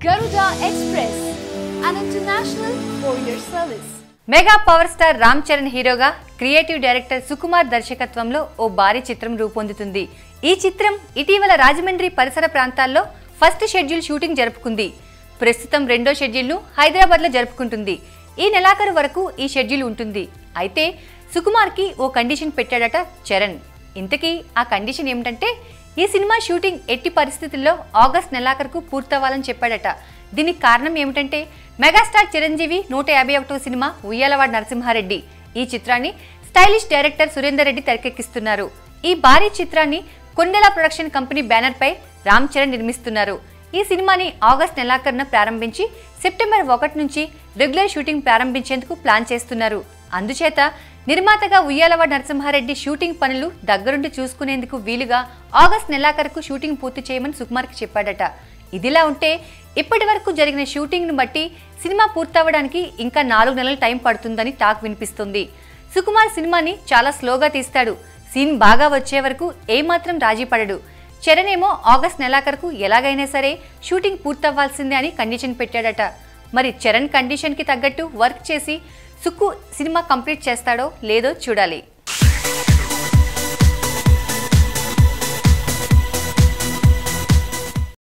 Garuda Express, an international courier service. Mega power star Ram Charan హీరోగా creative director Sukumar దర్శకత్వంలో ఓ భారీ చిత్రం రూపొందుతుంది. ఈ చిత్రం ఇటీవల రాజమండ్రి పరిసర ప్రాంతాల్లో ఫస్ట్ షెడ్యూల్ షూటింగ్ జరుపుకుంది. ప్రస్తుతం రెండో షెడ్యూల్ను హైదరాబాద్లో జరుపుకుంటుంది. ఈ నెలాఖరు వరకు ఈ షెడ్యూల్ ఉంటుంది. అయితే సుకుమార్కి ఓ కండిషన్ పెట్టాడట చరణ్. ఇంతకీ ఆ కండిషన్ ఏమిటంటే ఈ సినిమా షూటింగ్ ఎట్టి పరిస్థితుల్లో ఆగస్ట్ నెలాఖరుకు పూర్తవ్వాలని చెప్పాడట. దీనికి కారణం ఏమిటంటే మెగాస్టార్ చిరంజీవి 151వ సినిమా ఉయ్యాలవాడ నరసింహారెడ్డి. ఈ చిత్రాన్ని స్టైలిష్ డైరెక్టర్ సురేందర్ రెడ్డి తెరకెక్కిస్తున్నారు. ఈ భారీ చిత్రాన్ని కొండల ప్రొడక్షన్ కంపెనీ బ్యానర్ పై రామ్ చరణ్ నిర్మిస్తున్నారు. ఈ సినిమాని ఆగస్ట్ నెలాఖరున ప్రారంభించి సెప్టెంబర్ 1 నుంచి రెగ్యులర్ షూటింగ్ ప్రారంభించేందుకు ప్లాన్ చేస్తున్నారు. అందుచేత నిర్మాతగా ఉయ్యాలవాడ నరసింహారెడ్డి షూటింగ్ పనులు దగ్గరుండి చూసుకునేందుకు వీలుగా ఆగస్ట్ నెలాఖరుకు షూటింగ్ పూర్తి చేయమని సుకుమార్కి చెప్పాడట. ఇదిలా ఉంటే ఇప్పటి వరకు జరిగిన షూటింగ్ను బట్టి సినిమా పూర్తవడానికి ఇంకా 4 నెలల టైం పడుతుందని టాక్ వినిపిస్తుంది. సుకుమార్ సినిమాని చాలా స్లోగా తీస్తాడు. సీన్ బాగా వచ్చే వరకు ఏమాత్రం రాజీ పడడు. చరణ్ ఏమో ఆగస్ట్ నెలాఖరుకు ఎలాగైనా సరే షూటింగ్ పూర్తవ్వాల్సిందే అని కండిషన్ పెట్టాడట. మరి చరణ్ కండిషన్కి తగ్గట్టు వర్క్ చేసి సుక్కు సినిమా కంప్లీట్ చేస్తాడో లేదో చూడాలి.